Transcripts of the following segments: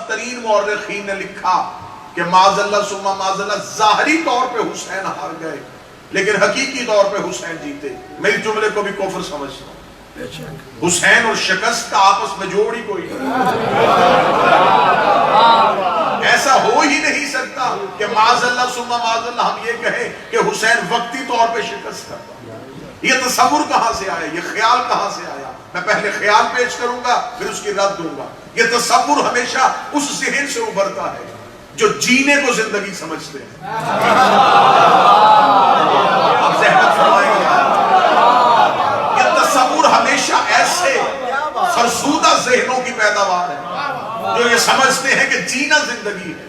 بدترین مورخین نے لکھا کہ معاذ اللہ ثم معاذ اللہ ظاہری طور پہ حسین ہار گئے لیکن حقیقی طور پہ حسین جیتے. میں اس جملے کو بھی کفر سمجھتا ہوں. حسین اور شکست کا آپس میں جوڑ ہی کوئی نہیں. ایسا ہو ہی نہیں سکتا کہ معاذ اللہ ثم معاذ اللہ ہم یہ کہیں کہ حسین وقتی طور پہ شکست کرتا. یہ تصور کہاں سے آیا, یہ خیال کہاں سے آیا؟ میں پہلے خیال پیش کروں گا پھر اس کی رد دوں گا. یہ تصور ہمیشہ اس ذہن سے ابھرتا ہے جو جینے کو زندگی سمجھتے ہیں. اب ذہن فرمائیں گے, یہ تصور ہمیشہ ایسے فرسودہ ذہنوں کی پیداوار ہے جو یہ سمجھتے ہیں کہ جینا زندگی ہے,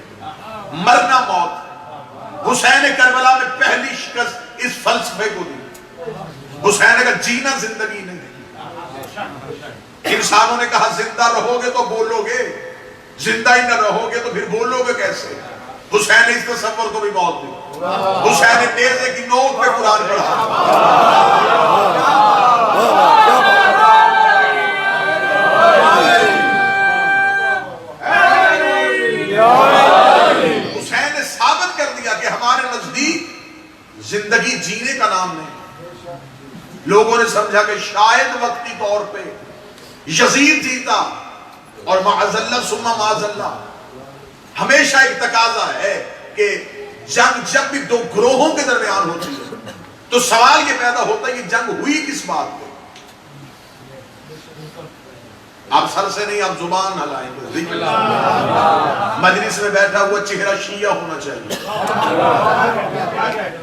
مرنا موت. حسین کربلا میں پہلی شکست اس فلسفے کو دی. حسین نے کہا جینا زندگی نہیں. انسانوں نے کہا زندہ رہو گے تو بولو گے, زندہ ہی نہ رہو گے تو پھر بولو گے کیسے؟ حسین نے اس تصور کو بھی موت دی. حسین نے نیزے کی نوک پہ قرآن پڑھا. حسین نے ثابت کر دیا کہ ہمارے نزدیک زندگی جینے کا نام نہیں. لوگوں نے سمجھا کہ شاید وقتی طور پہ یزید جیتا اور معاذ اللہ ثم معاذ اللہ. ہمیشہ ایک تقاضا ہے کہ جنگ جب بھی دو گروہوں کے درمیان ہوتی ہے تو سوال یہ پیدا ہوتا ہے کہ جنگ ہوئی کس بات پہ. آپ سر سے نہیں, آپ زبان ہلائیں گے. مجلس میں بیٹھا ہوا چہرہ شیعہ ہونا چاہیے.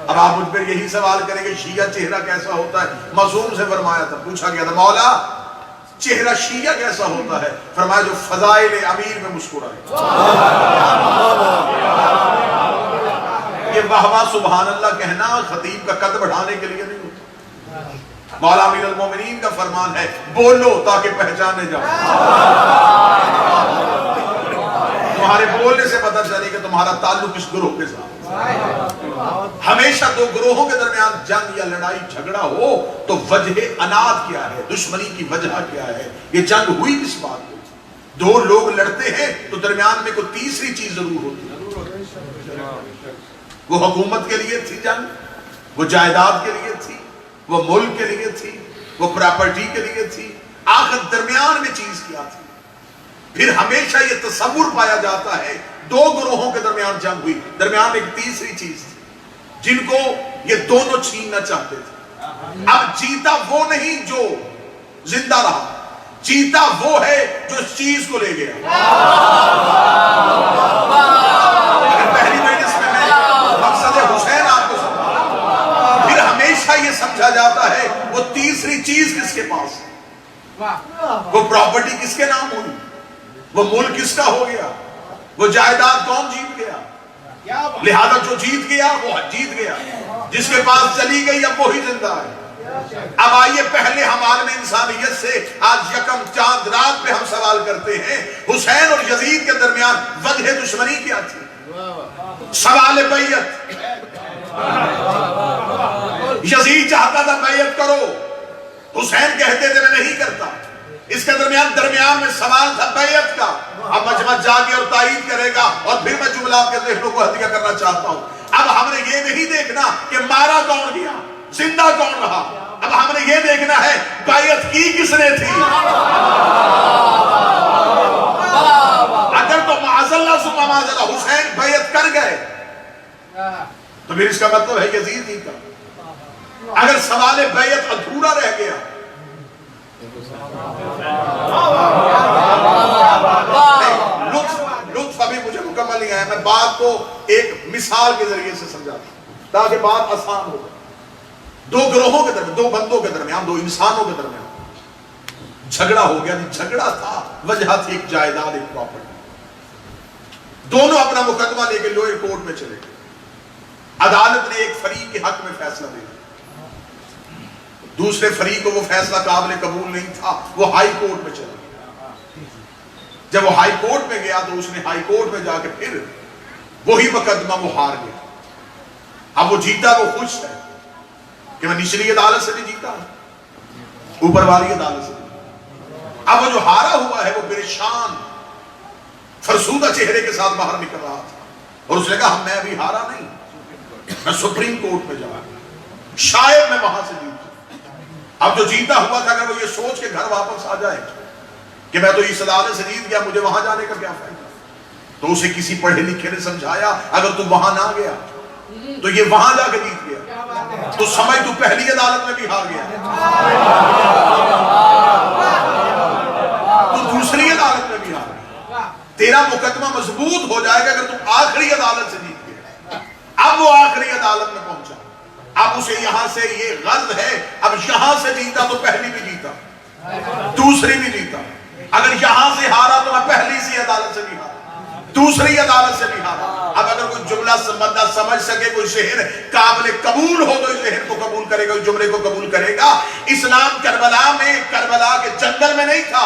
اب آپ مجھ پہ یہی سوال کریں کہ شیعہ چہرہ کیسا ہوتا ہے؟ معصوم سے فرمایا تھا, پوچھا گیا تھا مولا چہرہ شیعہ کیسا ہوتا ہے؟ فرمایا جو فضائل امیر میں مسکرائے. یہ واہ واہ سبحان اللہ کہنا خطیب کا قد بڑھانے کے لیے نہیں ہوتا. مولا امیر المومنین کا فرمان ہے بولو تاکہ پہچانے جاؤ. تمہارے بولنے سے پتہ چلے کہ تمہارا تعلق اس گروہ کے ساتھ. ہمیشہ دو گروہوں کے درمیان جنگ یا لڑائی جھگڑا ہو تو وجہ اناد کیا ہے, دشمنی کی وجہ کیا ہے, یہ جنگ ہوئی کس بات پہ؟ دو لوگ لڑتے ہیں تو درمیان میں کوئی تیسری چیز ضرور ہوتی ہے. وہ حکومت کے لیے تھی جنگ, وہ جائیداد کے لیے تھی, وہ ملک کے لیے تھی, وہ پراپرٹی کے لیے تھی, آخر درمیان میں چیز کیا تھی. پھر ہمیشہ یہ تصور پایا جاتا ہے دو گروہوں کے درمیان جنگ ہوئی, درمیان ایک تیسری چیز تھی جن کو یہ دونوں چھیننا چاہتے تھے. اب جیتا وہ نہیں جو زندہ رہا, جیتا وہ ہے جو اس چیز کو لے گیا. اگر پہلی مجلس میں مقصد حسین آپ کو سمجھا, پھر ہمیشہ یہ سمجھا جاتا ہے وہ تیسری چیز کس کے پاس ہے, وہ پراپرٹی کس کے نام ہوئی, وہ ملک کس کا ہو گیا, وہ جائیداد کون جیت گیا. لہذا جو جیت گیا وہ جیت گیا, جس کے پاس چلی گئی اب وہی زندہ ہے. اب آئیے پہلے ہم عالم انسانیت سے آج یکم چاند رات پہ ہم سوال کرتے ہیں حسین اور یزید کے درمیان وجہ دشمنی کیا تھی؟ سوال بیعت. یزید چاہتا تھا بیعت کرو, حسین کہتے تھے میں نہیں کرتا. اس کے درمیان میں سوال تھا بیعت کا. اب مجمع جاگے اور تائید کرے گا اور پھر میں جملہ آپ کے ذہنوں کو ہدیہ کرنا چاہتا ہوں. اب ہم نے یہ نہیں دیکھنا کہ مارا کون گیا, زندہ کون رہا, اب ہم نے یہ دیکھنا ہے بیعت کی کس نے تھی. اگر تو معاذ اللہ ثم معاذ اللہ حسین بیعت کر گئے تو پھر اس کا مطلب ہے یزید جیتا. اگر سوال بیعت ادھورا رہ گیا لطف ابھی مجھے مکمل نہیں آیا, میں بات کو ایک مثال کے ذریعے سے سمجھاتا تاکہ بات آسان ہو. دو گروہوں کے درمیان, دو بندوں کے درمیان, دو انسانوں کے درمیان جھگڑا ہو گیا. جھگڑا تھا, وجہ تھی ایک جائیداد, ایک پراپرٹی. دونوں اپنا مقدمہ لے کے لوئر کورٹ میں چلے گئے. عدالت نے ایک فریق کے حق میں فیصلہ دے دیا, دوسرے فریق کو وہ فیصلہ قابل قبول نہیں تھا, وہ ہائی کورٹ میں چلا گیا. جب وہ ہائی کورٹ میں گیا تو اس نے ہائی کورٹ میں جا کے پھر وہی مقدمہ وہ ہار گیا. اب وہ جیتا, وہ خوش ہے کہ میں نچلی عدالت سے بھی جیتا ہوں, اوپر والی عدالت سے بھی. اب وہ جو ہارا ہوا ہے وہ پریشان فرسودہ چہرے کے ساتھ باہر نکل رہا تھا اور اس نے کہا میں ابھی ہارا نہیں، میں سپریم کورٹ میں جاؤں، شاید میں وہاں سے جیتوں۔ اب جو جیتا ہوا تھا اگر وہ یہ سوچ کے گھر واپس آ جائے کہ میں تو اس عدالت سے جیت گیا، مجھے وہاں جانے کا کیا فائدہ، تو اسے کسی پڑھے لکھے نے سمجھایا اگر تو وہاں نہ گیا تو یہ وہاں جا کے جیت گیا، تو سمجھ تو پہلی عدالت میں بھی ہار گیا، تو دوسری عدالت میں بھی ہار گیا، تیرا مقدمہ مضبوط ہو جائے گا اگر تم آخری عدالت سے جیت گیا۔ اب وہ آخری عدالت میں پہنچا، اب اسے یہاں سے یہ غرض ہے، اب یہاں سے جیتا تو پہلی بھی جیتا، دوسری بھی جیتا، اگر یہاں سے ہارا تو میں پہلی سی عدالت سے بھی ہارا، دوسری عدالت سے بھی ہارا۔ اب اگر کوئی جملہ بندہ سمجھ سکے، کوئی شہر قابل قبول ہو تو اس شہر کو قبول کرے گا، اس جملے کو قبول کرے گا۔ اسلام کربلا میں، کربلا کے جنگل میں نہیں تھا،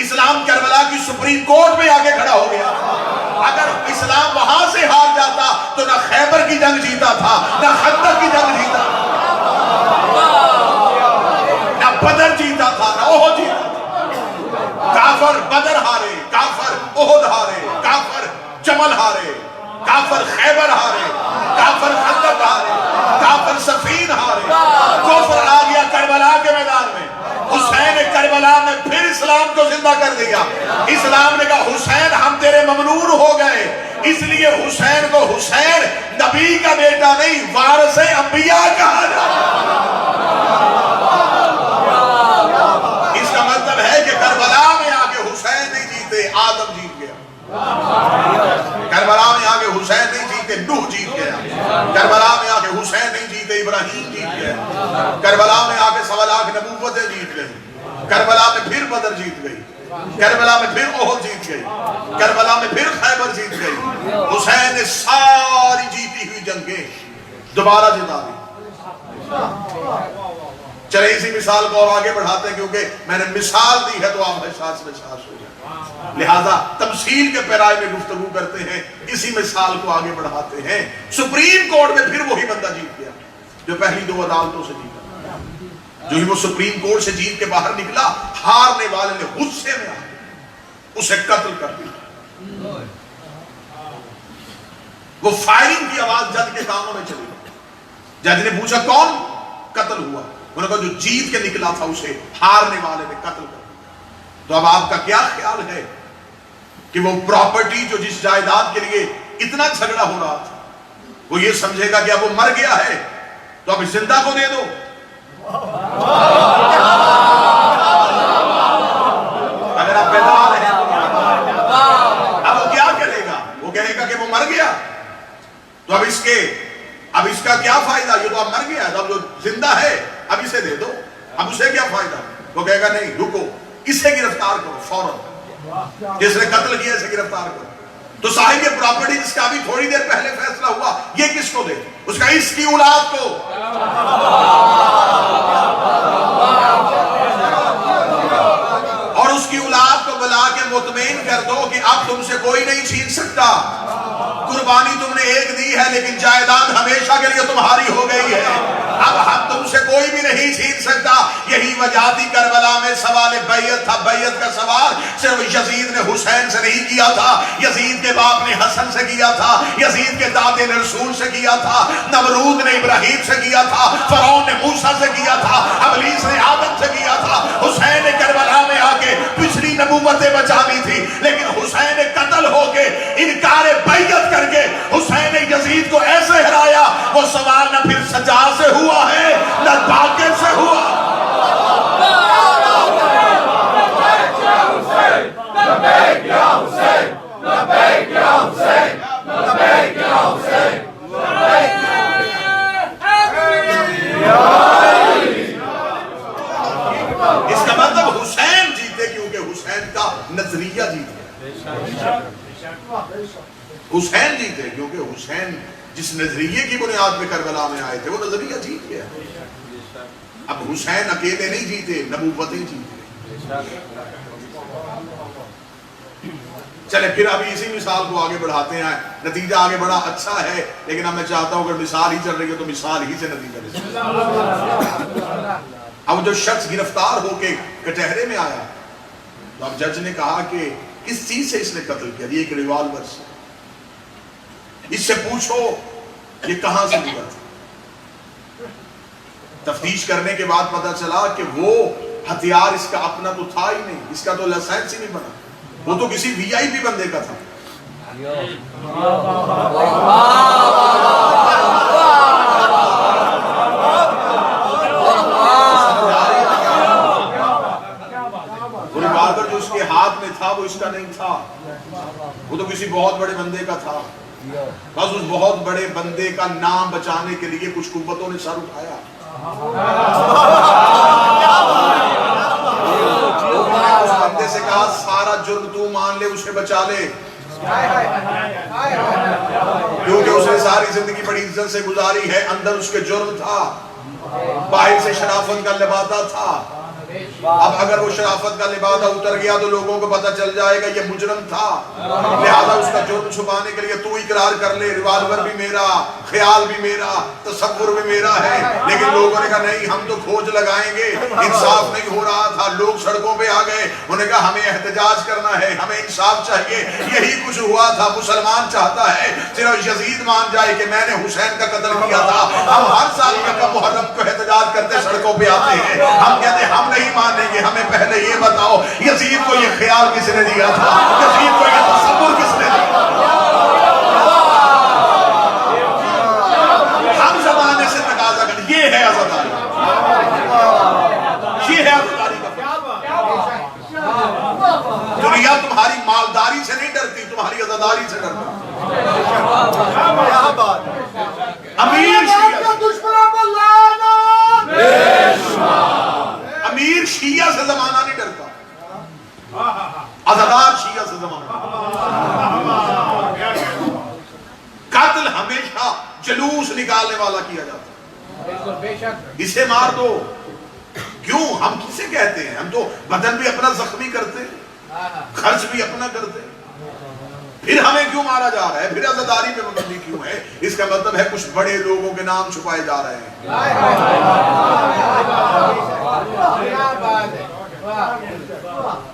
اسلام کربلا کی سپریم کورٹ میں آگے کھڑا ہو گیا۔ اگر اسلام وہاں سے ہار جاتا تو نہ خیبر کی جنگ جیتا تھا، نہ خندق کی جنگ جیتا تھا، نہ بدر جیتا تھا، نہ احد جیتا تھا۔ کافر بدر ہارے، کافر احد ہارے، کافر جمل ہارے، کافر خیبر ہارے، کافر خندق ہارے، کافر صفین ہارے، کفر آ گیا کربلا کے میدان میں۔ حسین کربلا نے پھر اسلام کو زندہ کر دیا۔ اسلام نے کہا حسین ہم تیرے ممنون ہو گئے، اس لیے حسین کو حسین نبی کا بیٹا نہیں، وارث انبیاء کہا جاتا۔ اس کا مطلب ہے کہ کربلا میں آگے حسین نہیں جیتے، آدم جیت گیا۔ کربلا میں آگے حسین نہیں جیتے، نوح جیت گیا۔ کربلا میں آگے حسین نہیں جیتے، ابراہیم جیت گیا۔ کربلا میں آگے 1.25 لاکھ نبوتیں جیت گئی۔ کربلا میں پھر بدر جیت گئی، کربلا میں پھر احد جیت گئی، کربلا میں پھر خیبر جیت گئی۔ حسین نے ساری جیتی ہوئی جنگیں دوبارہ جتا دی۔ چلے اسی مثال کو اور آگے بڑھاتے ہیں، کیونکہ میں نے مثال دی ہے تو آپ احساس میں احساس ہو جائے، لہذا تمثیل کے پیرائے میں گفتگو کرتے ہیں، اسی مثال کو آگے بڑھاتے ہیں۔ سپریم کورٹ میں پھر وہی بندہ جیت گیا جو پہلی 2 عدالتوں سے جیتا۔ جو ہی وہ سپریم کورٹ سے جیت کے باہر نکلا، ہارنے والے نے غصے میں آ اسے قتل کر دیا۔ وہ فائرنگ کی آواز جج کے کانوں میں چلی، جج نے پوچھا کون؟ قتل ہوا۔ انہوں نے کہا جو جیت کے نکلا تھا اسے ہارنے والے نے قتل کر دیا۔ تو اب آپ کا کیا خیال ہے کہ وہ پراپرٹی جو جس جائیداد کے لیے اتنا جھگڑا ہو رہا تھا، وہ یہ سمجھے گا کہ اب وہ مر گیا ہے تو اب اس زندہ کو دے دو؟ اگر آپ بیدار ہیں اب وہ کیا کرے گا؟ وہ کہے گا کہ وہ مر گیا تو اب اس کا کیا فائدہ؟ یہ تو اب مر گیا، اب جو زندہ ہے اب اسے دے دو، اب اسے کیا فائدہ؟ وہ کہے گا نہیں رکو، اسے گرفتار کرو فوراً، جس نے قتل کیا اسے گرفتار کرو۔ تو صاحب یہ پراپرٹی جس کا ابھی تھوڑی دیر پہلے فیصلہ ہوا، یہ کس کو دے؟ اس کا اس کی اولاد کو۔ اور اس کی اولاد کو بلا کے مطمئن کر دو کہ اب تم سے کوئی نہیں چھین سکتا، قربانی تم نے ایک دی ہے لیکن جائیداد ہمیشہ کے لیے تمہاری ہو گئی ہے، اب ہم تم سے کوئی بھی نہیں چھین سکتا۔ یہی وجہ تھی کربلا میں سوال بیعت تھا، بیعت کا سوال صرف یزید نے حسین سے نہیں کیا تھا، یزید کے باپ نے حسن سے کیا تھا، یزید کے دادے نے رسول سے کیا تھا، نمرود نے ابراہیم سے کیا تھا، فرعون نے موسیٰ سے کیا تھا، ابلیس نے آدم سے کیا تھا۔ حسین نے کربلا میں آ کے پچھلی نبوتیں بچا لی تھی، لیکن حسین نے قتل ہو کے انکار بیعت کر کے حسین نے یزید کو ایسے ہرایا، وہ سوال نہ پھر سجاد سے ہوا ہے نہ باقر سے ہوا۔ اس کا مطلب حسین جیتے کیونکہ حسین کا نظریہ جیت گیا، حسین جیتے کیونکہ حسین جس نظریے کی بنیاد پہ کربلا میں آئے تھے وہ نظریہ جیت گیا۔ اب حسین اکیلے نہیں جیتے، نبوتیں جیتے۔ چلے پھر ابھی اسی مثال کو آگے بڑھاتے ہیں، نتیجہ آگے بڑا اچھا ہے لیکن اب میں چاہتا ہوں اگر مثال ہی چل رہی ہے تو مثال ہی سے نتیجہ لے سکتے۔ اب جو شخص گرفتار ہو کے کٹہرے میں آیا تو اب جج نے کہا کہ کس چیز سے اس نے قتل کیا؟ یہ ایک ریوالور سے. اس سے پوچھو یہ کہاں سے لیا تھا. تفتیش کرنے کے بعد پتا چلا کہ وہ ہتھیار اس کا اپنا تو تھا ہی نہیں, اس کا تو لائسنس ہی نہیں بنا, وہ تو کسی وی آئی پی بندے کا تھا. ریوالور جو اس کے ہاتھ میں تھا وہ اس کا نہیں تھا, وہ تو کسی بہت بڑے بندے کا تھا. بس اس بہت بڑے بندے کا نام بچانے کے لیے کچھ قوتوں نے سر اٹھایا. اس بندے سے کہا سارا جرم تو مان لے, اسے بچا لے, کیونکہ اس نے ساری زندگی بڑی عزت سے گزاری ہے. اندر اس کے جرم تھا, باہر سے شرافت کا لبادہ تھا. اب اگر وہ شرافت کا لبادہ اتر گیا تو لوگوں کو پتہ چل جائے گا یہ مجرم تھا, لہذا اس کا جرم چھپانے کے لیے تو اقرار کر لے, ریوالور بھی میرا, خیال بھی میرا, تصور بھی میرا ہے. لیکن لوگوں نے کہا نہیں, ہم تو کھوج لگائیں گے. انصاف نہیں ہو رہا تھا, لوگ سڑکوں پہ آ گئے, انہوں نے کہا ہمیں احتجاج کرنا ہے, ہمیں انصاف چاہیے. یہی کچھ ہوا تھا. مسلمان چاہتا ہے صرف یزید مان جائے کہ میں نے حسین کا قتل کیا تھا. ہم ہر سال یکم محرم کو احتجاج کرتے سڑکوں پہ آتے ہیں, ہم کہتے ہیں ہم نہیں مانیں گے, ہمیں پہلے یہ بتاؤ یزید کو یہ خیال کس نے دیا تھا, یزید کو یہ تصور کس نے دیا تھا. ہم زمانے سے تقاضا کریں, یہ ہے عزاداری, یہ ہے عزاداری کا. دنیا تمہاری مالداری سے نہیں ڈرتی, تمہاری عزاداری سے ڈرتی. امیر شیعہ امیر شیعہ سے زمانہ نہیں ڈرتا, عزادار شیعہ سے زمانہ. قتل ہمیشہ جلوس نکالنے والا کیا جاتا, اسے مار دو. کیوں؟ ہم کسے کہتے ہیں, ہم تو بدن بھی اپنا زخمی کرتے ہیں, خرچ بھی اپنا کرتے ہیں, پھر ہمیں کیوں مارا جا رہا ہے, پھر عزاداری میں مبنی کیوں ہے؟ اس کا مطلب ہے کچھ بڑے لوگوں کے نام چھپائے جا رہے ہیں.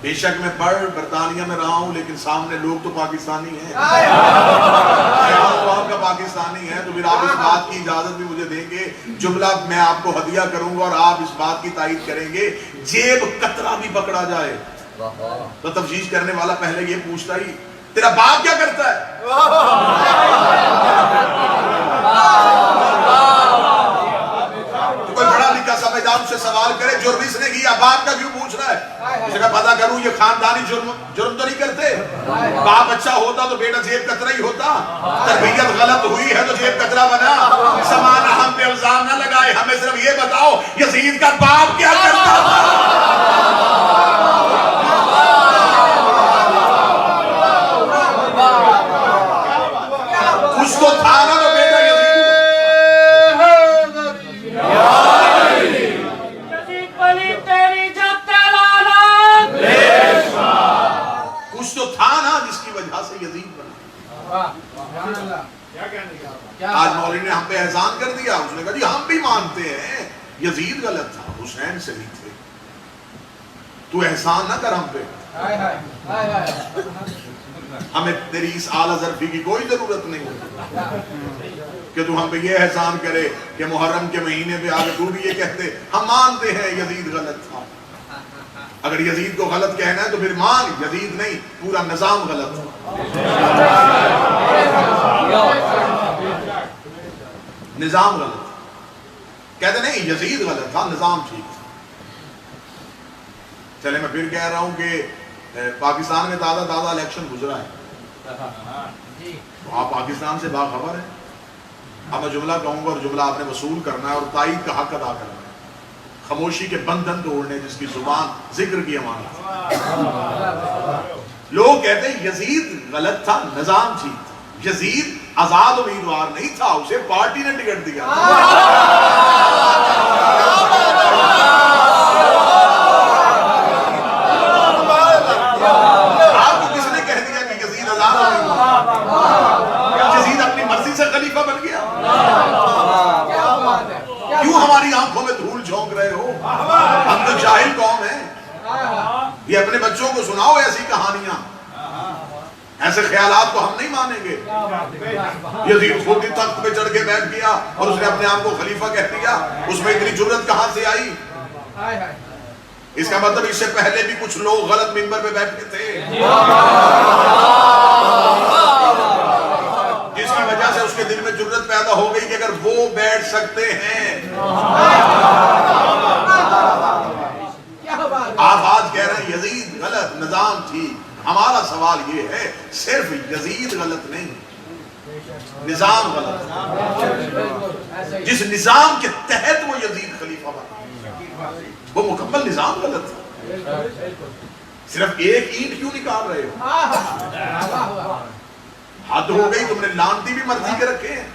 بے شک میں برطانیہ میں رہا ہوں, لیکن سامنے لوگ تو پاکستانی ہیں, آپ کا پاکستانی ہے, تو پھر آپ اس بات کی اجازت بھی مجھے دیں گے, جملہ میں آپ کو ہدیہ کروں گا اور آپ اس بات کی تائید کریں گے, جیب قطرہ بھی پکڑا جائے تو تفتیش کرنے والا پہلے یہ پوچھتا ہی تیرا باپ کیا کرتا ہے. تو کوئی بڑا لکھا سمجھدار سے سوال کرے جرم اس نے کیا, باپ کا کیوں پوچھ رہا ہے؟ اسے کہا پتا کروں یہ خاندانی جرم تو نہیں کرتے. باپ اچھا ہوتا تو بیٹا جیب کترا ہی ہوتا, تربیت غلط ہوئی ہے تو جیب کترا بنا. سمانا ہم پہ الزام نہ لگائے, ہمیں صرف یہ بتاؤ یزید کا باپ کیا کرتا تھا. کچھ تو تھا نا تو بیٹا یزید کچھ تو تھا نا جس کی وجہ سے یزید بنا. آج مولوی نے ہم پہ احسان کر دیا, اس نے کہا جی ہم بھی مانتے ہیں یزید غلط تھا, حسین صحیح تھے, تو احسان نہ کر ہم پہ. ہمیں تیری اس اعلیٰ ظرفی کی کوئی ضرورت نہیں کہ تو ہم پہ یہ احسان کرے کہ محرم کے مہینے پہ آگے تو بھی یہ کہتے ہم مانتے ہیں یزید غلط تھا. اگر یزید کو غلط کہنا ہے تو پھر مان, یزید نہیں پورا نظام غلط تھا. نظام غلط کہتے نہیں, یزید غلط تھا, نظام ٹھیک تھا. چلے میں پھر کہہ رہا ہوں کہ پاکستان میں تازہ الیکشن گزرا ہے, تو آپ پاکستان سے باخبر ہیں. اب میں جملہ کہوں گا اور جملہ آپ نے وصول کرنا ہے اور تائید کا حق ادا کرنا ہے. خاموشی کے بندھن توڑنے جس کی زبان ذکر کی امانت. لوگ کہتے ہیں یزید غلط تھا, نظام ٹھیک تھا. یزید آزاد امیدوار نہیں تھا, اسے پارٹی نے ٹکٹ دیا. آپ کو کس نے کہہ دیا کہ یزید آزاد امیدوار؟ یزید اپنی مرضی سے خلیفہ بن گیا. کیوں ہماری آنکھوں میں دھول جھونک رہے ہو؟ ہم تو جاہل قوم ہیں. یہ اپنے بچوں کو سناؤ ایسی کہانیاں ایسے خیالات کو ہم نہیں مانیں گے. یزید خود ہی تخت پہ چڑھ کے بیٹھ گیا اور اس نے اپنے آپ کو خلیفہ کہہ دیا. اس میں اتنی جرت کہاں سے آئی؟ اس کا مطلب اس سے پہلے بھی کچھ لوگ غلط منبر پہ بیٹھتے تھے جس کی وجہ سے اس کے دل میں جرت پیدا ہو گئی کہ اگر وہ بیٹھ سکتے ہیں. آپ آج کہہ رہے ہیں یزید غلط نظام تھی. ہمارا سوال یہ ہے صرف یزید غلط نہیں، نظام غلط. جس نظام کے تحت وہ یزید خلیفہ بنا وہ مکمل نظام غلط تھا. صرف ایک اینٹ کیوں نکال رہے ہو؟ حد ہو گئی. تم نے لانتی بھی مرضی کے رکھے ہیں.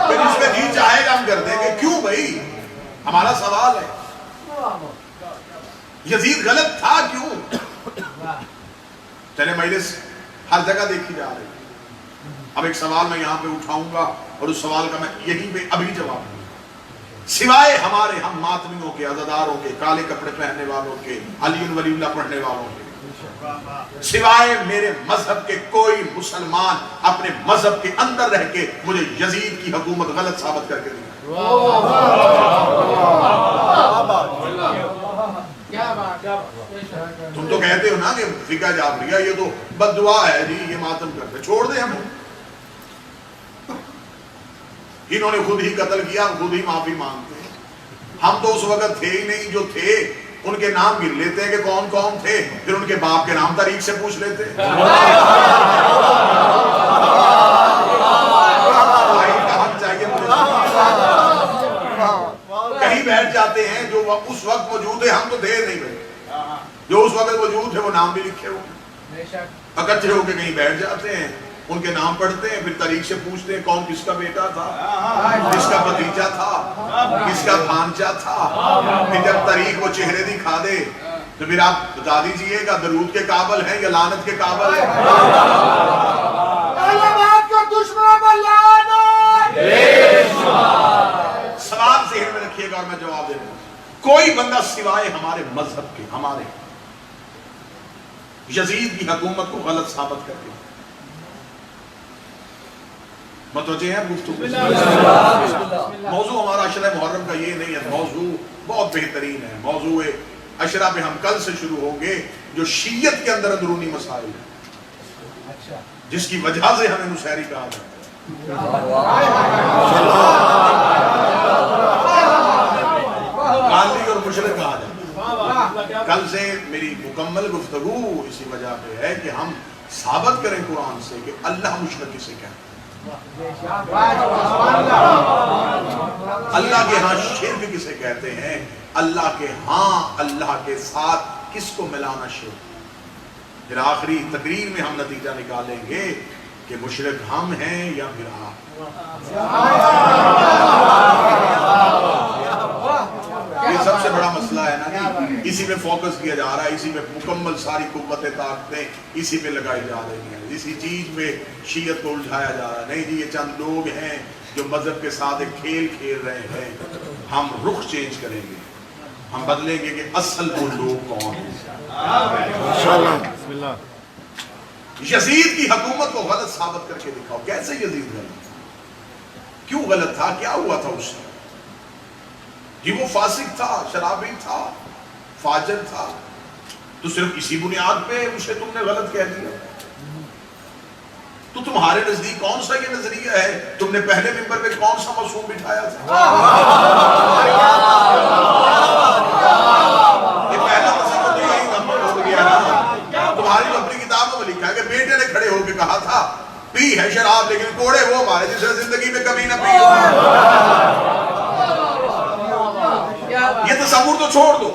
پھر اس میں جی چاہے گا ہم کر دیں گے. کیوں بھائی؟ ہمارا سوال ہے یزید غلط تھا کیوں؟ چلے مجلس ہر جگہ دیکھی جا رہی. اب ایک سوال میں یہاں پہ اٹھاؤں گا اور اس سوال کا میں یہیں پہ ابھی جواب دوں. سوائے ہمارے ہم ماتمیوں کے، عزاداروں کے، کالے کپڑے پہننے والوں کے، علی ولی اللہ پڑھنے والوں کے، سوائے میرے مذہب کے کوئی مسلمان اپنے مذہب کے اندر رہ کے مجھے یزید کی حکومت غلط ثابت کر کے دیا. تم تو کہتے ہو نا کہ فقہ جعفریہ یہ تو بد دعا ہے جی، یہ ماتم کرتے. چھوڑ دیں ہمیں. انہوں نے خود ہی قتل کیا، خود ہی معافی مانگتے ہیں. ہم تو اس وقت تھے ہی نہیں. جو تھے ان کے نام گر لیتے ہیں کہ کون کون تھے، پھر ان کے باپ کے نام تاریخ سے پوچھ لیتے ہیں. کہیں بیٹھ جاتے ہیں جو اس وقت موجود ہے. ہم تو دے نہیں بھائی. جو اس وقت موجود ہے وہ نام بھی لکھے ہوئے اکٹھے ہو کے کہیں بیٹھ جاتے ہیں، ان کے نام پڑھتے ہیں، پھر تاریخ سے پوچھتے ہیں کون کس کا بیٹا تھا، کس کا بھتیجا تھا، کس کا بھانجا تھا. پھر جب تاریخ وہ چہرے دکھا دے تو پھر آپ بتا دیجئے گا درود کے قابل ہیں یا لعنت کے قابل ہیں. سوال ذہن میں رکھیے گا اور میں جواب دے دوں. کوئی بندہ سوائے ہمارے مذہب کے، ہمارے یزید کی حکومت کو غلط ثابت کر کے متوجہ ہیں گفتگو. موضوع ہمارا عشرہ محرم کا یہ نہیں ہے. موضوع بہت بہترین ہے. موضوع عشرہ پہ ہم کل سے شروع ہوں گے جو شیعت کے اندر اندرونی مسائل ہیں جس کی وجہ سے ہمیں نصیری کہا جاتا ہے. غالی اور مشرک کہا جاتا ہے. کل سے میری مکمل گفتگو اسی وجہ پہ ہے کہ ہم ثابت کریں قرآن سے کہ اللہ مشرک کسے کہتے ہیں. اللہ کے ہاں شرک کسے کہتے ہیں. اللہ کے ہاں اللہ کے ساتھ کس کو ملانا شرک. پھر آخری تقریر میں ہم نتیجہ نکالیں گے کہ مشرک ہم ہیں یا پھر آپ. یہ سب سے بڑا مسئلہ ہے نا جی. اسی پہ فوکس کیا جا رہا ہے. اسی پہ مکمل ساری قوتیں طاقتیں اسی پہ لگائی جا رہی ہیں. اسی چیز پہ شیعت کو الجھایا جا رہا ہے. نہیں جی یہ چند لوگ ہیں جو مذہب کے ساتھ ایک کھیل کھیل رہے ہیں. ہم رخ چینج کریں گے. ہم بدلیں گے کہ اصل وہ لوگ کون ہیں. یزید کی حکومت کو غلط ثابت کر کے دکھاؤ. کیسے یزید غلط تھا؟ کیوں غلط تھا؟ کیا ہوا تھا اس سے؟ جی وہ فاسق تھا، شرابی تھا، فاجر تھا. تو صرف اسی بنیاد پہ اسے تم نے غلط کہہ دیا. تو تمہارے نزدیک کون سا یہ نظریہ ہے؟ تم نے پہلے ممبر پہ کون سا معصوم بٹھایا تھا؟ یہ پہلا تصور تو یہی ہو گیا نا. تمہاری اپنی کتابوں میں لکھا ہے کہ بیٹے نے کھڑے ہو کے کہا تھا پی ہے شراب لیکن کوڑے وہ مارے جس نے زندگی میں کبھی نہ پی. یہ تصور تو چھوڑ دو.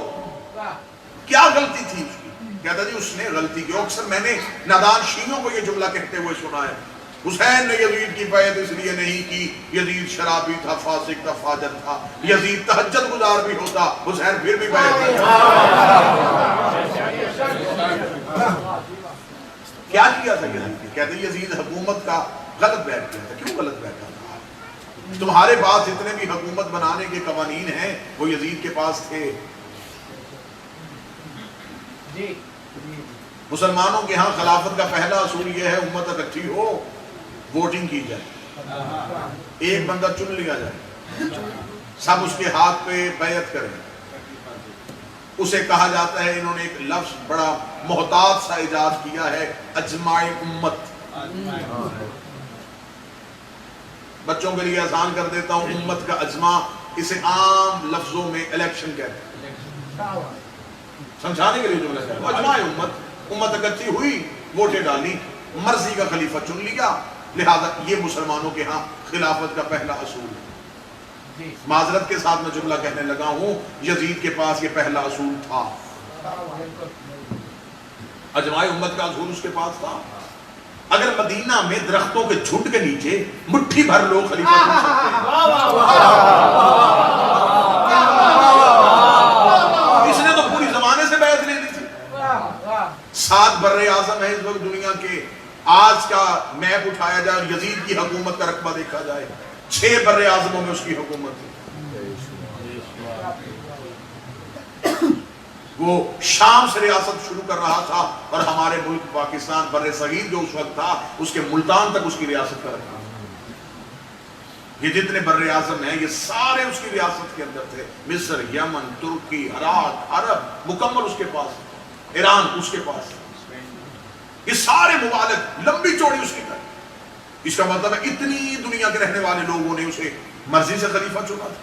کیا غلطی تھی اس کی؟ کہتا جی اس نے غلطی کی. اکثر میں نے نادان شیعوں کو یہ جملہ کہتے ہوئے سنا ہے حسین نے یزید کی بیعت اس لیے نہیں کی، یزید شرابی تھا، فاسق تھا، فاجر تھا. یزید تہجد گزار بھی ہوتا، حسین پھر بھی بیعت نہیں. کیا کیا تھا یزید؟ کہتے یزید حکومت کا غلط بیعت کیا تھا. کیوں غلط بیعت تھا؟ تمہارے پاس جتنے بھی حکومت بنانے کے قوانین ہیں وہ یزید کے پاس تھے. مسلمانوں کے ہاں خلافت کا پہلا اصول یہ ہے امت اکٹھی ہو، ووٹنگ کی جائے، ایک بندہ چن لیا جائے، سب اس کے ہاتھ پہ بیعت کریں۔ اسے کہا جاتا ہے، انہوں نے ایک لفظ بڑا محتاط سا ایجاد کیا ہے، اجماع امت۔ بچوں کے لیے آسان کر دیتا ہوں، امت کا اجماع، اسے عام لفظوں میں الیکشن کہتے ہیں، سمجھانے کے لیے جملہ کہتے ہیں اجماع امت۔ امت اکٹھی ہوئی، ووٹیں ڈالی، مرضی کا خلیفہ چن لیا، لہذا یہ مسلمانوں کے ہاں خلافت کا پہلا اصول ہے۔ معذرت کے ساتھ میں جملہ کہنے لگا ہوں، یزید کے پاس یہ پہلا اصول تھا، اجماع امت کا اصول اس کے پاس تھا۔ اگر مدینہ میں درختوں کے جھنڈ کے نیچے مٹھی بھر لوگ خلیفہ چن سکتے ہیں، اس نے تو پوری زمانے سے بیعت لے لی تھی۔ 7 بر اعظم ہے اس وقت دنیا کے، آج کا میپ اٹھایا جائے اور یزید کی حکومت کا رقبہ دیکھا جائے، 6 بر اعظموں میں اس کی حکومت تھی۔ وہ شام سے ریاست شروع کر رہا تھا اور ہمارے ملک پاکستان بر صغیر جو اس وقت تھا اس کے ملتان تک اس کی ریاست کا رکھا۔ یہ جتنے بر اعظم ہیں یہ سارے اس کی ریاست کے اندر تھے، مصر، یمن، ترکی، عراق، عرب مکمل اس کے پاس، ایران اس کے پاس، یہ سارے ممالک لمبی چوڑی اس کی تھی۔ اس کا مطلب ہے اتنی دنیا کے رہنے والے لوگوں نے اسے مرضی سے خلیفہ چنا تھا،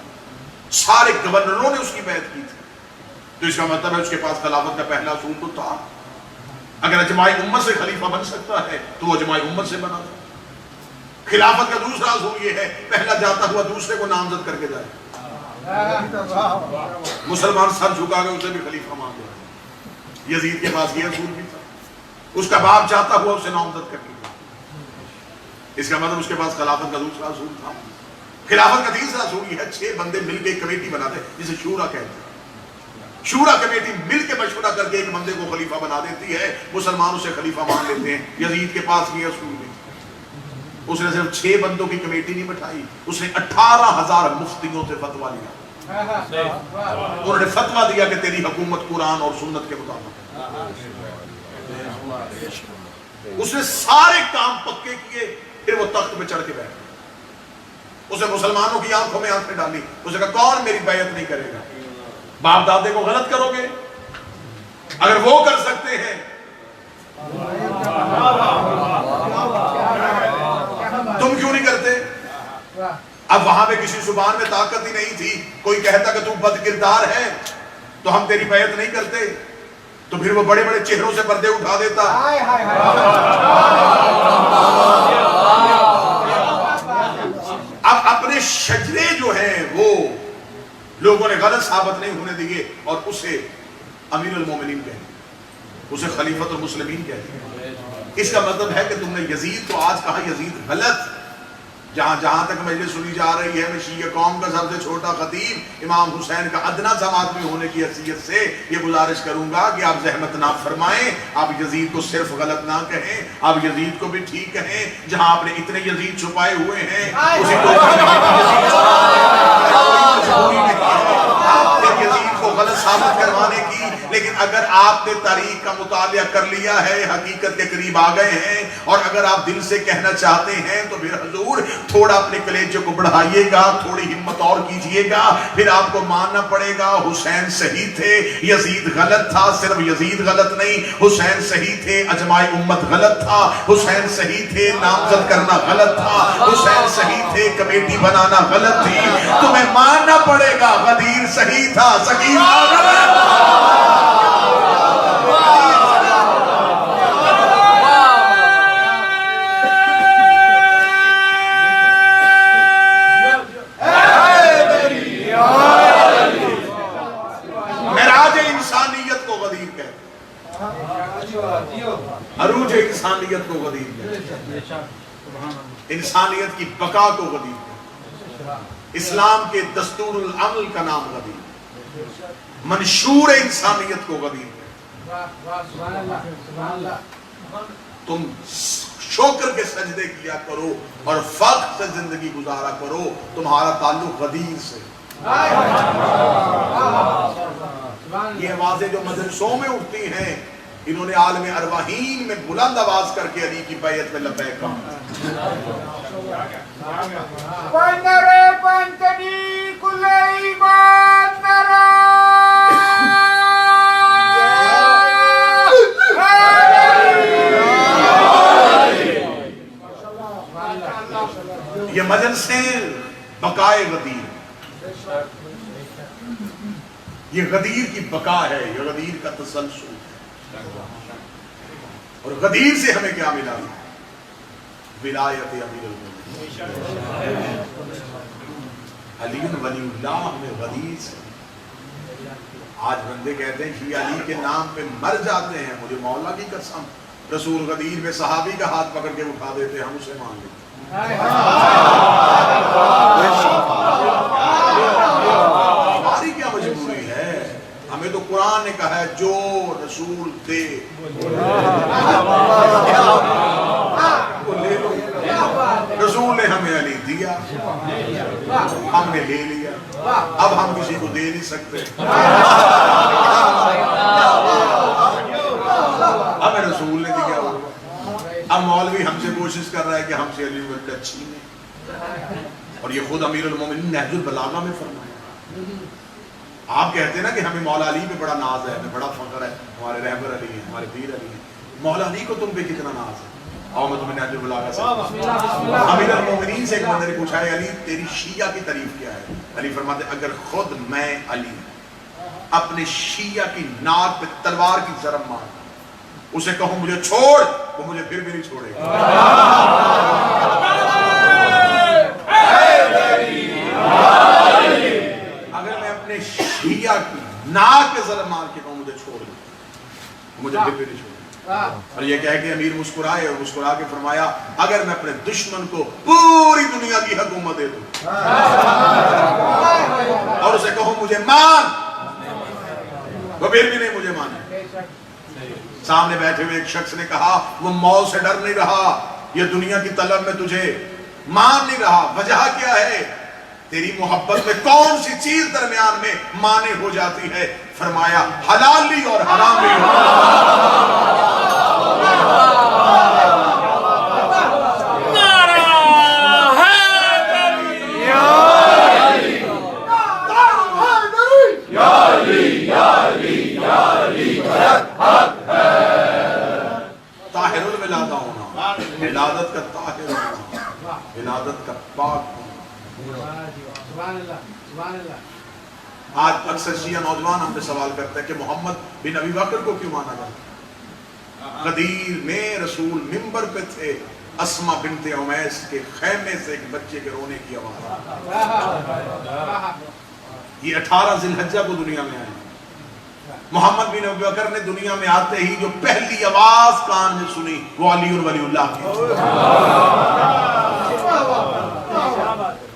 سارے گورنروں نے اس کی بیعت کی تھی، تو اس کا مطلب ہے اس کے پاس خلافت کا پہلا اصول تو تھا۔ اگر اجماع امت سے خلیفہ بن سکتا ہے تو وہ اجماع امت سے بنا تھا۔ خلافت کا دوسرا اصول یہ ہے، پہلا جاتا ہوا دوسرے کو نامزد کر کے جائے۔ مسلمان سر جھکا گئے اسے بھی خلیفہ مان لیا، یزید کے پاس یہ اصول بھی تھا، اس کا باپ چاہتا ہوا اسے نامزد کر کے، اس کا مطلب اس کے پاس خلافت کا دوسرا اصول تھا۔ خلافت کا تیسرا اصول یہ ہے، 6 بندے مل کے ایک کمیٹی بناتے ہیں جسے شورا کہتے ہیں، شورا کمیٹی مل کے مشورہ کر کے ایک بندے کو خلیفہ بنا دیتی ہے، مسلمان اسے خلیفہ مان لیتے ہیں۔ یزید کے پاس یہ اصول نہیں، اس نے صرف 6 بندوں کی کمیٹی نہیں بٹھائی، اس نے 18,000 مفتیوں سے فتویٰ لیا، انہوں نے فتویٰ دیا کہ تیری حکومت قرآن اور سنت کے مطابق، اس نے سارے کام پکے کیے، پھر وہ تخت پہ چڑھ کے بیٹھے، اسے مسلمانوں کی آنکھوں میں آنکھیں ڈالی، اسے کہا کون میری بیعت نہیں کرے گا؟ باپ دادے کو غلط کرو گے؟ اگر وہ کر سکتے ہیں تم کیوں نہیں کرتے؟ اب وہاں پہ کسی زبان میں طاقت ہی نہیں تھی، کوئی کہتا کہ تو بد کردار ہے تو ہم تیری بیعت نہیں کرتے، تو پھر وہ بڑے بڑے چہروں سے پردے اٹھا دیتا۔ اب اپنے شجرے جو ہیں وہ لوگوں نے غلط ثابت نہیں ہونے دیے اور اسے امیر المومنین کہتے ہیں، اسے خلیفۃ المسلمین کہتے ہیں۔ اس کا مطلب ہے کہ تم نے یزید کو آج کہا یزید غلط، جہاں تک مجلس سنی جا رہی ہے، میں شیعہ قوم کا سب سے چھوٹا خطیب امام حسین کا ادنا سا آدمی ہونے کی حیثیت سے یہ گزارش کروں گا کہ آپ زحمت نہ فرمائیں، آپ یزید کو صرف غلط نہ کہیں، آپ یزید کو بھی ٹھیک کہیں، جہاں آپ نے اتنے یزید چھپائے ہوئے ہیں اسی کو یزید کو غلط ثابت کروانے کی، لیکن اگر آپ نے تاریخ کا مطالعہ کر لیا ہے، حقیقت کے قریب آ گئے ہیں، اور اگر آپ دل سے کہنا چاہتے ہیں تو پھر حضور تھوڑا اپنے کلیجے کو بڑھائیے گا، تھوڑی ہمت اور کیجئے گا، پھر آپ کو ماننا پڑے گا حسین صحیح تھے، یزید غلط تھا۔ صرف یزید غلط نہیں، حسین صحیح تھے، اجماع امت غلط تھا، حسین صحیح تھے، نامزد کرنا غلط تھا، حسین صحیح تھے، کمیٹی بنانا غلط تھی، تمہیں ماننا پڑے گا غدیر صحیح تھا، سقیفہ غلط۔ عروج انسانیت کو غدیر کہتے ہیں، انسانیت کی بقا کو غدیر کہتے ہیں، اسلام کے دستور العمل کا نام غدیر، منشور انسانیت کو غدیر کہتے ہیں۔ تم شکر کے سجدے کیا کرو اور فخر سے زندگی گزارا کرو، تمہارا تعلق غدیر سے۔ یہ آوازیں جو مجلسوں میں اٹھتی ہیں انہوں نے عالم ارواحین میں بلند آواز کر کے علی کی بیعت میں لبیک کہا. یہ مجلسیں بقائے غدیر، یہ غدیر کی بقا ہے، یہ غدیر کا تسلسل. اور غدیر سے ہمیں کیا ملا؟ ولایت امیر المومنین علی ولی اللہ. ہمیں غدیر سے آج بندے کہتے ہیں کہ علی کے نام پہ مر جاتے ہیں. مجھے مولا کی قسم، رسول غدیر میں صحابی کا ہاتھ پکڑ کے اٹھا دیتے، ہم اسے مان لیتے. ہماری کیا مجبوری ہے؟ ہمیں تو قرآن نے کہا ہے جو رسول دے وہ لے لو. رسول نے ہمیں علی دیا، ہم نے لے لیا، اب ہم کسی کو دے نہیں سکتے. ہمیں رسول نے دیا. اب مولوی ہم سے کوشش کر رہا ہے کہ ہم سے علی کا چھینے. اور یہ خود امیر المومنین نہج البلاغہ میں فرمایا. آپ کہتے ہیں نا کہ ہمیں مولا علی پہ بڑا ناز ہے، ہمیں بڑا فخر ہے، ہمارے رہبر علی ہیں، ہمارے پیر علی ہیں. مولا علی کو تم پہ کتنا ناز ہے؟ آؤ میں تمہیں نہج البلاغہ سے. امیر المومنین سے ایک بندے نے پوچھا ہے علی تیری شیعہ کی تعریف کیا ہے؟ علی فرماتے اگر خود میں علی اپنے شیعہ کی ناک پہ تلوار کی ضرب مار اسے کہوں مجھے چھوڑ، وہ مجھے پھر بھی نہیں چھوڑے گا. اگر میں اپنے شیعہ کی ناک پہ ضرب مار کے کہوں مجھے چھوڑ دو، مجھے پھر بھی نہیں چھوڑے. اور یہ کہہ کے امیر مسکرائے اور مسکرا کے فرمایا اگر میں اپنے دشمن کو پوری دنیا کی حکومت دے دوں اور اسے کہوں مجھے مان، وہ پھر بھی نہیں مجھے مانے. سامنے بیٹھے ہوئے ایک شخص نے کہا وہ موت سے ڈر نہیں رہا، یہ دنیا کی طلب میں تجھے مان نہیں رہا. وجہ کیا ہے؟ تیری محبت میں کون سی چیز درمیان میں مانے ہو جاتی ہے؟ فرمایا حلالی اور حرامی. طاہر الولادہ ہونا، ولادت کا طاہر ہونا، ولادت کا پاک ہونا. آج اکثر شیعہ نوجوان ہم سے سوال کرتے ہیں کہ محمد بن ابی بکر کو کیوں مانا جاتا؟ غدیر میں رسول منبر پہ تھے، اسما بنت عمیس کے خیمے سے ایک بچے کے رونے کی آواز. یہ 18 ذی الحجہ کو دنیا میں آئے. محمد بن ابی بکر نے دنیا میں آتے ہی جو پہلی آواز کان میں سنی وہ علی ولی اللہ کی.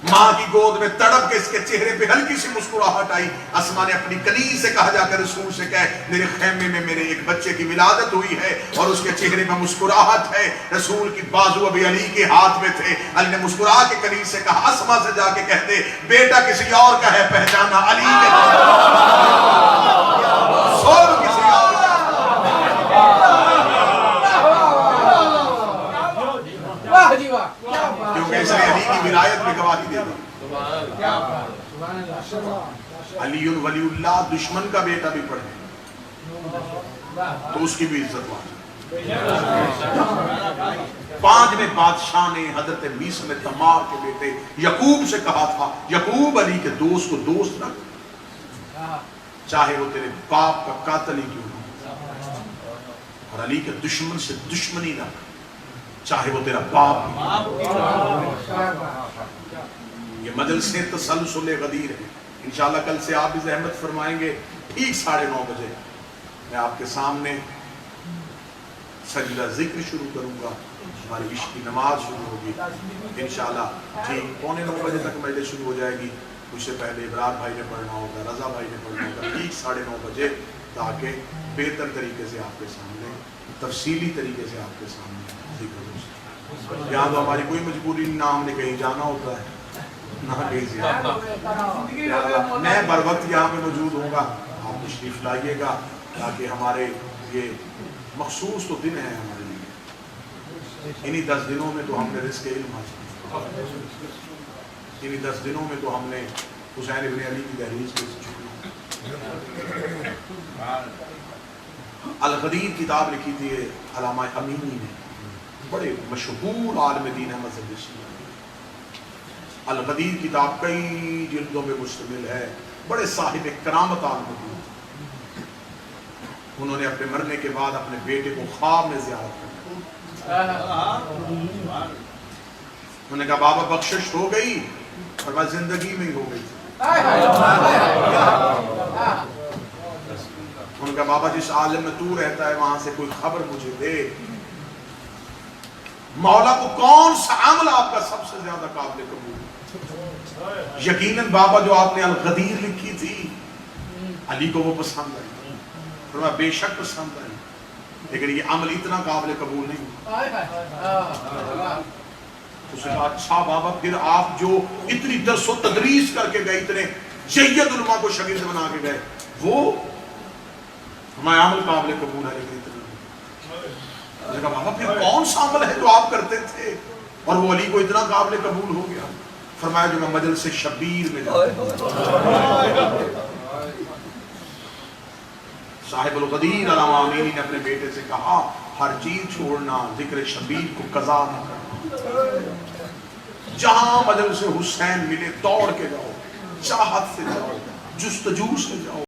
ماں کی گود میں تڑپ کے اس کے چہرے پہ ہلکی سی مسکراہٹ آئی. اسما نے اپنی کنیز سے کہا جا کر رسول سے کہے میرے خیمے میں میرے ایک بچے کی ولادت ہوئی ہے اور اس کے چہرے میں مسکراہٹ ہے. رسول کی بازو ابھی علی کے ہاتھ میں تھے. علی نے مسکرا کے کنیز سے کہا اسما سے جا کے کہہ دے بیٹا کسی اور کا ہے پہچانا علی کے سور کسی اور کا. کیونکہ اس نے علی کی ولایت میں گواہی دے دی. علی ولی اللہ دشمن کا بیٹا بھی پڑھے تو اس کی بھی عزت وہاں. 5ویں بادشاہ نے حضرت میث میں تمار کے بیٹے یعقوب سے کہا تھا یعقوب علی کے دوست کو دوست رکھ چاہے وہ تیرے باپ کا قاتل ہی کیوں نہ، اور علی کے دشمن سے دشمنی رکھ چاہے وہ تیرا باپ. یہ مجلسیں تسلسل غدیر ہے. انشاءاللہ کل سے آپ بھی زحمت فرمائیں گے ٹھیک 9:30 بجے میں آپ کے سامنے سجدہ ذکر شروع کروں گا. ہماری عشق کی نماز شروع ہوگی انشاءاللہ ٹھیک 8:45 بجے تک مجلس شروع ہو جائے گی. اس سے پہلے ابرار بھائی نے پڑھنا ہوگا، رضا بھائی نے پڑھنا ہوگا ٹھیک 9:30 بجے تاکہ بہتر طریقے سے آپ کے سامنے تفصیلی طریقے سے آپ کے سامنے ذکر ہو سکے. یہاں تو ہماری کوئی مجبوری نہیں، نہ ہم نے کہیں جانا ہوتا ہے نہ کہیں زیادہ. میں بر وقت یہاں پہ موجود ہوں گا. آپ تشریف لائیے گا تاکہ ہمارے یہ مخصوص تو دن ہیں ہمارے لیے. انہی 10 دنوں میں تو ہم نے رزق علم حاصل کیا. انہی 10 دنوں میں تو ہم نے حسین ابن علی کی دہلیز پہ چھوڑا. الغدیر کتاب لکھی تھی علامہ امینی نے, بڑے مشہور عالم دین ہے مذہب شیعہ. الغدیر کتاب کئی جلدوں میں مشتمل ہے, بڑے صاحب کرامت عالم دین. انہوں نے اپنے مرنے کے بعد اپنے بیٹے کو خواب میں زیارت کیا. انہوں نے کہا بابا بخشش ہو گئی, فرمایا زندگی میں ہی ہو گئی. انہوں نے کہا بابا جس عالم میں تو رہتا ہے وہاں سے کوئی خبر مجھے دے, مولا کو کون سا عمل آپ کا سب سے زیادہ قابل قبول ہے؟ یقیناً بابا جو آپ نے الغدیر لکھی تھی علی کو وہ پسند آئی. فرمایا بے شک پسند آئی, لیکن یہ عمل اتنا قابل قبول نہیں. اس نے کہا اچھا بابا پھر آپ جو اتنی درس و تدریس کر کے گئے, اتنے جید علماء کو شاگرد بنا کے گئے, وہ ہمارا عمل قابل قبول ہے لیکن اتنا. اس نے کہا بابا پھر کون سا عمل ہے جو آپ کرتے تھے اور وہ علی کو اتنا قابل قبول ہو گیا؟ فرمایا جو میں مجلس شبیر میں جاتا. صاحب الغدیر علامہ امینی نے اپنے بیٹے سے کہا ہر چیز چھوڑنا, ذکر شبیر کو قضا نہ کرنا. جہاں مجلس حسین ملے دوڑ کے جاؤ, چاہت سے جاؤ, جستجو سے جاؤ.